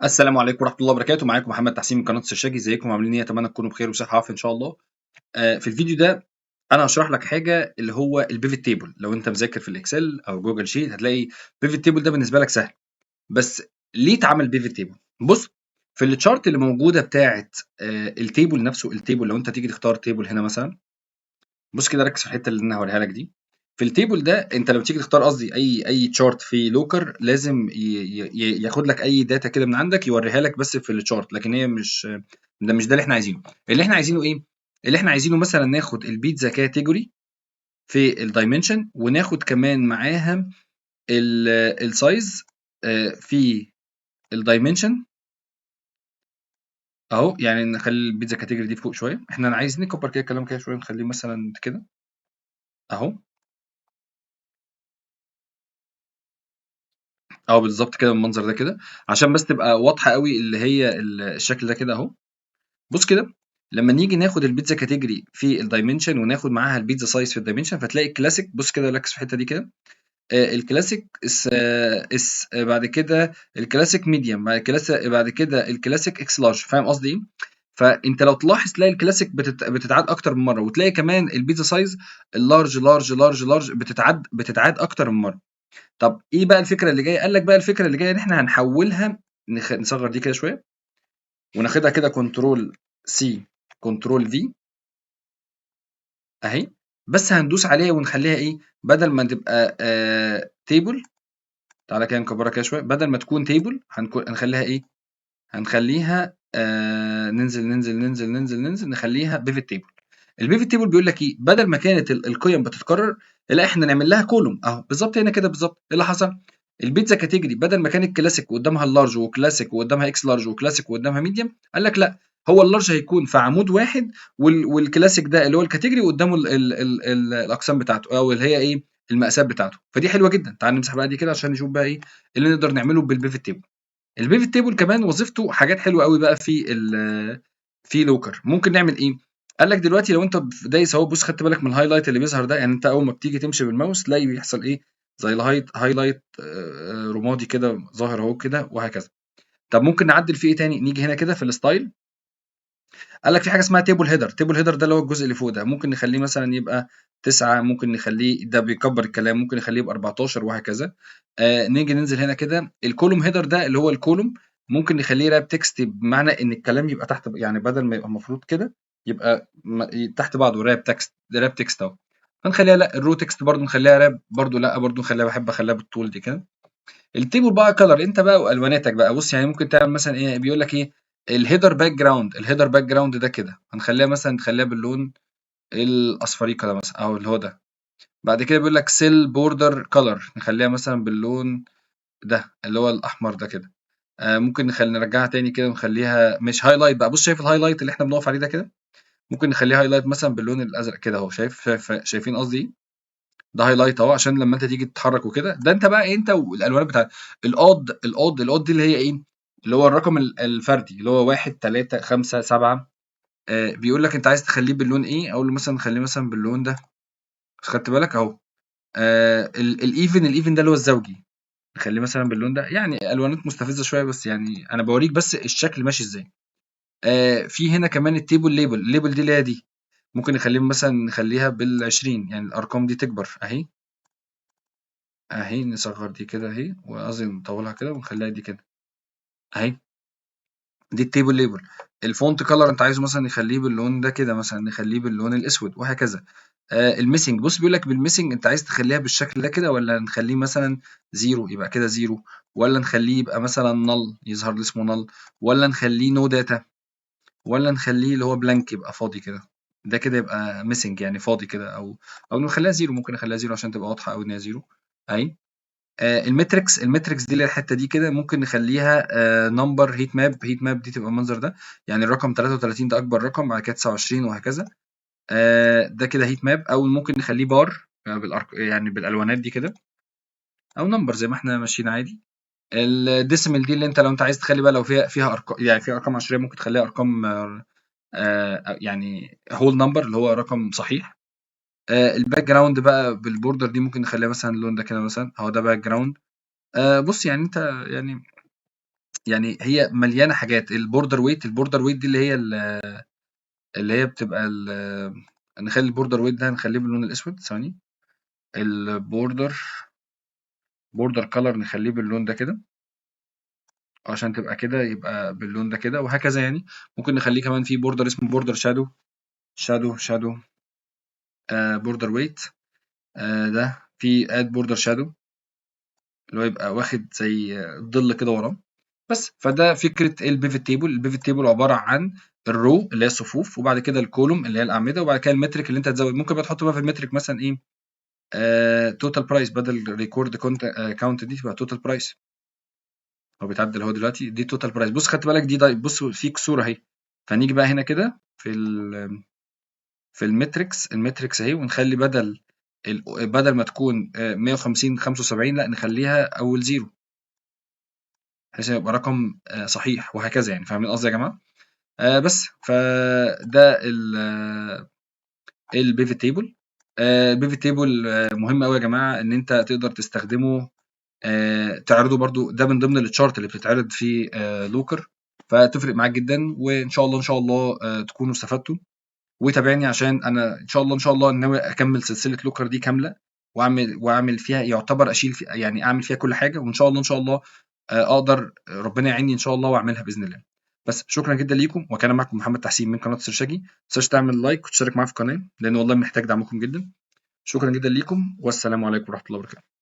السلام عليكم ورحمة الله وبركاته. معاكم محمد تحسين من قناة السرشاجي. ازيكم عاملين ايه؟ اتمنى تكونوا بخير وصحة وعافية ان شاء الله. في الفيديو ده انا هشرح لك حاجة اللي هو البيفت تيبل. لو انت مذاكر في الاكسل او جوجل شيت هتلاقي بيفت تيبل ده بالنسبة لك سهل. بس ليه اتعمل بيفت تيبل؟ بص، في التشارت اللي موجودة بتاعة التيبل نفسه، التيبل لو انت تيجي تختار تيبل هنا مثلا، بص كده ركز في الحتة اللي انا هوريها لك دي. في التيبل ده انت لما تيجي تختار، قصدي اي تشارت في لوكر، لازم ياخد لك اي داتا كده من عندك يوريها لك بس في التشارت، لكن هي مش ده اللي احنا عايزينه. اللي احنا عايزينه ايه؟ اللي احنا عايزينه مثلا ناخد البيتزا كاتيجوري في الدايمنشن، وناخد كمان معاها السايز في الدايمنشن اهو. يعني نخلي البيتزا كاتيجوري دي فوق شويه، احنا عايزين نكبر كده الكلام كده شويه، نخليه مثلا كده اهو. بالضبط كده بالمنظر ده كده، عشان بس تبقى واضحة أوي اللي هي الشكل ده كده أهو. بُص كده، لمّا نيجي ناخد البيتزا category في الdimension وناخد معاها البيتزا size في الdimension، فتلاقي الclassic، بُص كده ركّز في الحتة دي كده. الclassic بعد كده الclassic medium، بعد كده الclassic X large. فاهم قصدي إيه؟ فأنت لو تلاحظ تلاقي الclassic بتتعاد أكتر من مرّة، وتلاقي كمان البيتزا size الlarge، large، large، large بتتعاد أكتر من مرّة. طب إيه بقى الفكرة اللي جاية؟ قال لك بقى الفكرة اللي جاية إن إحنا هنحوّلها، نصغّر دي كده شوية، وناخدها كده control C control V أهي. بس هندوس عليها ونخلّيها إيه، بدل ما تبقى table، تعالَ كده نكبّرها كده شوية، بدل ما تكون table هنخلّيها إيه، هنخلّيها ننزل، ننزل، ننزل، ننزل، ننزل، نخلّيها pivot table. الpivot table بيقول لك إيه، بدل ما كانت القيم بتتكرر، لأ إحنا نعمل لها column أهو، بالضبط هنا كده بالضبط. إيه اللي حصل؟ البيتزا category بدل ما كانت classic وقدامها الlarge وclassic وقدامها X large وclassic وقدامها medium، قال لك لأ، هو الlarge هيكون في عمود واحد، والclassic ده اللي هو الcategory قدامه الأقسام بتاعته، أو اللي هي إيه، المقاسات بتاعته. فدي حلوة جدًا. تعالَ نمسح بقى دي كده عشان نشوف بقى إيه اللي نقدر نعمله بالpivot table. الpivot table كمان وظيفته حاجات حلوة أوي بقى في لوكر. ممكن نعمل إيه؟ قال لك دلوقتي لو أنت دايس أهو، بُص خدت بالك من الhighlight اللي بيظهر ده، يعني أنت أول ما بتيجي تمشي بالماوس تلاقي بيحصل إيه، زي highlight رمادي كده ظاهر أهو كده وهكذا. طب ممكن نعدل فيه إيه تاني؟ نيجي هنا كده في الstyle، قال لك في حاجة اسمها table header ده اللي هو الجزء اللي فوق ده، ممكن نخليه مثلًا يبقى 9، ممكن نخليه ده بيكبر الكلام، ممكن نخليه يبقى 14 وهكذا. نيجي ننزل هنا كده الcolumn header ده اللي هو الcolumn، ممكن نخليه wrap text، بمعنى إن الكلام يبقى تحت، يعني بدل ما يبقى المفروض كده يبقى تحت بعضه wrap text أهو. فنخليها لأ، الraw text برضه نخليها wrap، برضه لأ، برضه نخليها، باحب أخليها بالطول دي كده. التيبل بقى color، انت بقى والواناتك بقى. بص يعني ممكن تعمل مثلا ايه، بيقول لك ايه، الهيدر باك جراوند ده كده هنخليها مثلا، نخليها باللون الاصفري كده مثلا، او اللي هو ده. بعد كده بيقول لك سيل بوردر كولر، نخليها مثلا باللون ده اللي هو الاحمر ده كده. ممكن نرجعها تاني كده ونخليها مش هايلايت بقى. بص شايف الهايلايت اللي احنا بنقف عليه ده كده، ممكن نخليها هايلايت مثلا باللون الازرق كده اهو. شايفين قصدي ايه؟ ده هايلايت اهو، عشان لما انت تيجي تتحرك وكده، ده انت بقى إيه، انت والالوان بتاعت الاود دي اللي هي ايه، اللي هو الرقم الفردي اللي هو 1 3 5 7. بيقول لك انت عايز تخليه باللون ايه، اقول له مثلا نخليه مثلا باللون ده. خدت بالك اهو. الايفن ده اللي هو الزوجي، نخليه مثلا باللون ده. يعني الوانات مستفزه شويه، بس يعني انا بوريك بس الشكل ماشي ازاي. في هنا كمان التيبل الليبل دي اللي هي دي، ممكن نخليه مثلا، نخليها بال20، يعني الارقام دي تكبر اهي. نصغّر دي كده أهي، وقصدي نطوّلها كده ونخلّيها دي كده أهي. دي الtable label. الfont color أنت عايزه مثلًا نخلّيه باللون ده كده مثلًا، نخلّيه باللون الأسود وهكذا. الmissing، بُص بيقول لك بالmissing أنت عايز تخلّيها بالشكل ده كده، والّا نخلّيه مثلًا 0 يبقى كده 0، والّا نخلّيه يبقى مثلًا null يظهر اللي اسمه null، والّا نخلّيه no data، والّا نخلّيه اللي هو blank يبقى فاضي كده. ده كده يبقى missing يعني فاضي كده، أو نخلّيها 0، ممكن نخلّيها 0 عشان تبقى واضحة أوي إن هي 0 أهي. الماتريكس دي اللي هي الحتة دي كده، ممكن نخلّيها number heat map دي تبقى المنظر ده، يعني الرقم 33 ده أكبر رقم، بعد كده 29 وهكذا. ده كده heat map، أو ممكن نخلّيه bar يعني بالألوانات دي كده، أو number زي ما إحنا ماشيين عادي. الديسيمال دي اللي أنت لو أنت عايز تخلّي بقى، لو فيها يعني فيها أرقام عشرية، ممكن تخلّيها أرقام يعني whole number اللي هو رقم صحيح. الbackground بقى بالborder دي ممكن نخلّيها مثلًا اللون ده كده مثلًا، أهو ده background. بُص يعني أنت يعني يعني هي مليانة حاجات. الborder weight دي اللي هي بتبقى نخلّي الborder weight ده نخلّيه باللون الأسود، ثواني. الborder color نخلّيه باللون ده كده، عشان تبقى كده يبقى باللون ده كده، وهكذا يعني. ممكن نخلّيه كمان في border اسمه border shadow border weight. ده في add border shadow اللي هو يبقى واخد زي ظِل كده وراه. بس، فده فكرة الpivot table. الpivot table عبارة عن الrow اللي هي الصفوف، وبعد كده الcolumn اللي هي الأعمدة، وبعد كده الmetric اللي أنت هتزوّد. ممكن بقى تحط بقى في الmetric مثلًا إيه، total price بدل record count دي تبقى total price. هو بيتعدل أهو دلوقتي، دي total price. بُص خدت بالك دي بُص في كسور أهي. فهنيجي بقى هنا كده في الmetrics أهي، ونخلّي بدل ما تكون 150 75 لأ نخلّيها أول 0 بحيث يبقى رقم صحيح، وهكذا يعني. فاهمين قصدي يا جماعة؟ بس، فده الpivot table. الpivot table مهم أوي يا جماعة إن أنت تقدر تستخدمه، تعرضه برضه. ده من ضمن الchart اللي بتتعرض في looker، فتفرق معاك جدًا. وإن شاء الله، إن شاء الله تكونوا استفدتوا. وتابعني عشان أنا إن شاء الله ناوي أكمّل سلسلة looker دي كاملة، وأعمل فيها يعتبر يعني أعمل فيها كل حاجة. وإن شاء الله، إن شاء الله أقدر ربنا يعينّي إن شاء الله وأعملها بإذن الله. بس شكرًا جدًا ليكم، وكان معكم محمد تحسين من قناة سرشاجي. ما تنساش تعمل لايك وتشترك معايا في القناة، لإن والله محتاج دعمكم جدًا. شكرًا جدًا ليكم، والسلام عليكم ورحمة الله وبركاته.